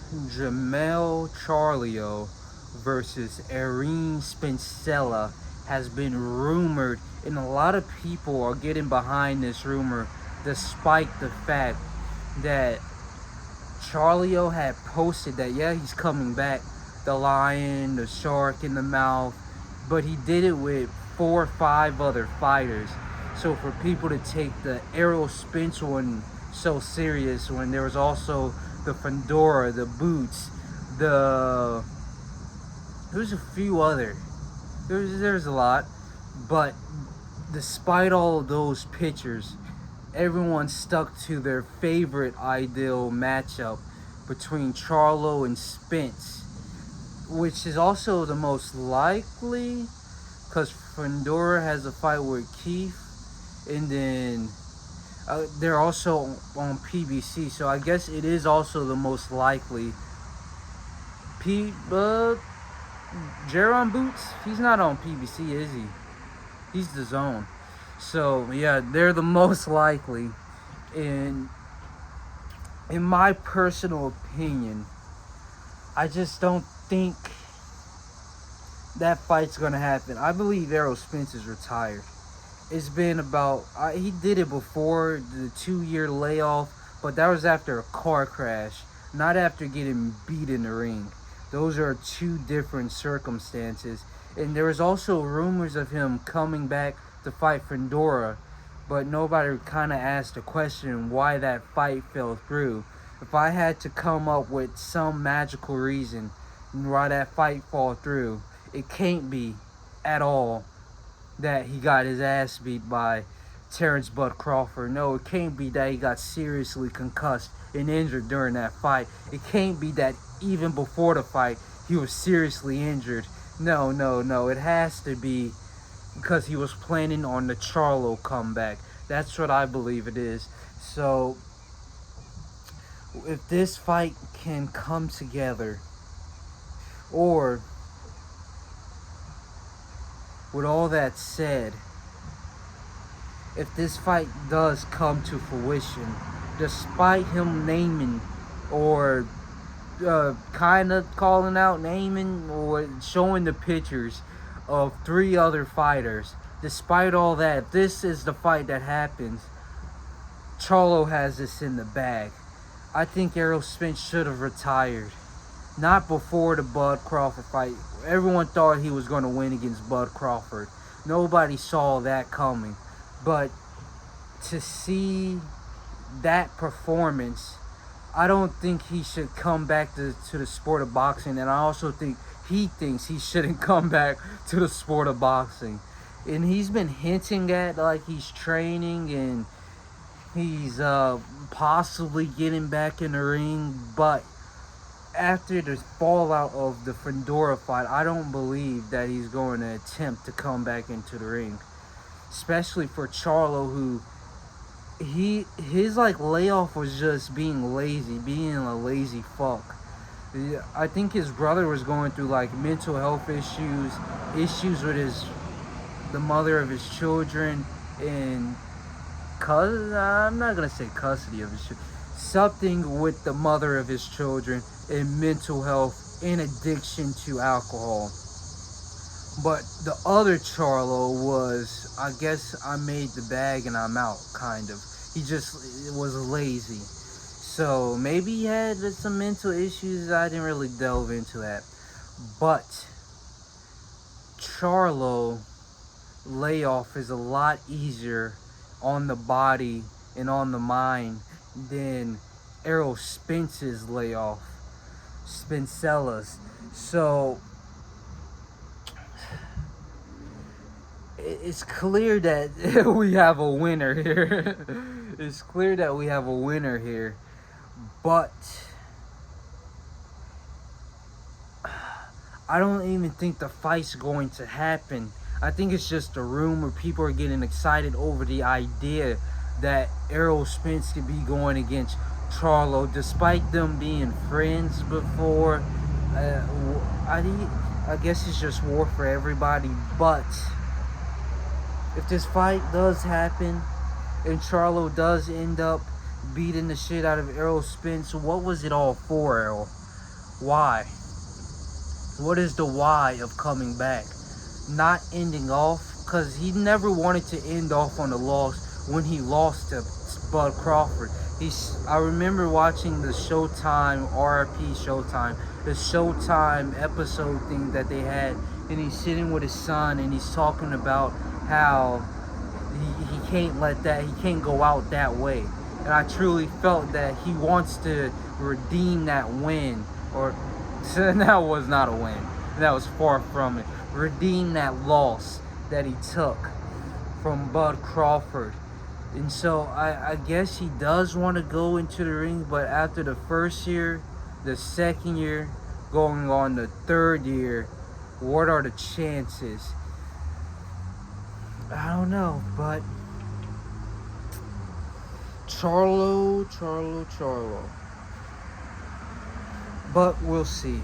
Jermell Charlo versus Errol Spence has been rumored, and a lot of people are getting behind this rumor, despite the fact that Charlo had posted that yeah, he's coming back, the lion, the shark in the mouth, but he did it with 4 or 5 other fighters. So for people to take the Errol Spence one so serious, when there was also the fedora, the boots, the there's a few other, there's a lot, but despite all of those pictures, everyone stuck to their favorite ideal matchup between Charlo and Spence, which is also the most likely because Fedora has a fight with Keith, and then they're also on PBC, so I guess it is also the most likely. Jaron Boots, he's not on PBC, is he? He's the zone. So yeah, they're the most likely. And in my personal opinion, I just don't think that fight's gonna happen. I believe Errol Spence is retired. It's been about he did it before the 2-year layoff, but that was after a car crash, not after getting beat in the ring. Those are two different circumstances. And there was also rumors of him coming back to fight Fedora, but nobody kind of asked the question why that fight fell through. If I had to come up with some magical reason why that fight fall through, it can't be at all that he got his ass beat by Terrence Bud Crawford. No, it can't be that he got seriously concussed and injured during that fight. It can't be that even before the fight he was seriously injured. No. It has to be because he was planning on the Charlo comeback. That's what I believe it is. So if this fight can come together, or with all that said, if this fight does come to fruition, despite him naming or kind of calling out, naming, or showing the pictures of 3 other fighters, despite all that, if this is the fight that happens, Charlo has this in the bag. I think Errol Spence should have retired. Not before the Bud Crawford fight. Everyone thought he was going to win against Bud Crawford. Nobody saw that coming. But to see that performance, I don't think he should come back to the sport of boxing. And I also think he thinks he shouldn't come back to the sport of boxing. And he's been hinting at like he's training and he's possibly getting back in the ring. But after the fallout of the Fedora fight, I don't believe that he's going to attempt to come back into the ring. Especially for Charlo, who his like layoff was just being lazy, being a lazy fuck. I think his brother was going through like mental health issues with the mother of his children, and I'm not gonna say custody of his children, something with the mother of his children, and mental health and addiction to alcohol. But the other Charlo was, I guess I made the bag and I'm out, kind of. He just was lazy. So maybe he had some mental issues. I didn't really delve into that. But Charlo layoff is a lot easier on the body and on the mind than Errol Spence's layoff. Spencella's. So it's clear that we have a winner here. It's clear that we have a winner here. But I don't even think the fight's going to happen. I think it's just a rumor. People are getting excited over the idea that Errol Spence could be going against Charlo, despite them being friends before. I guess it's just war for everybody. But if this fight does happen and Charlo does end up beating the shit out of Errol Spence, what was it all for, Errol? Why? What is the why of coming back? Not ending off, because he never wanted to end off on a loss when he lost to Bud Crawford. I remember watching the Showtime, RIP Showtime, the Showtime episode thing that they had, and he's sitting with his son and he's talking about how he can't he can't go out that way. And I truly felt that he wants to redeem that win, or that was not a win. That was far from it. Redeem that loss that he took from Bud Crawford. And so I guess he does want to go into the ring, but after the first year, the second year, going on the third year, what are the chances? I don't know, but Charlo. But we'll see.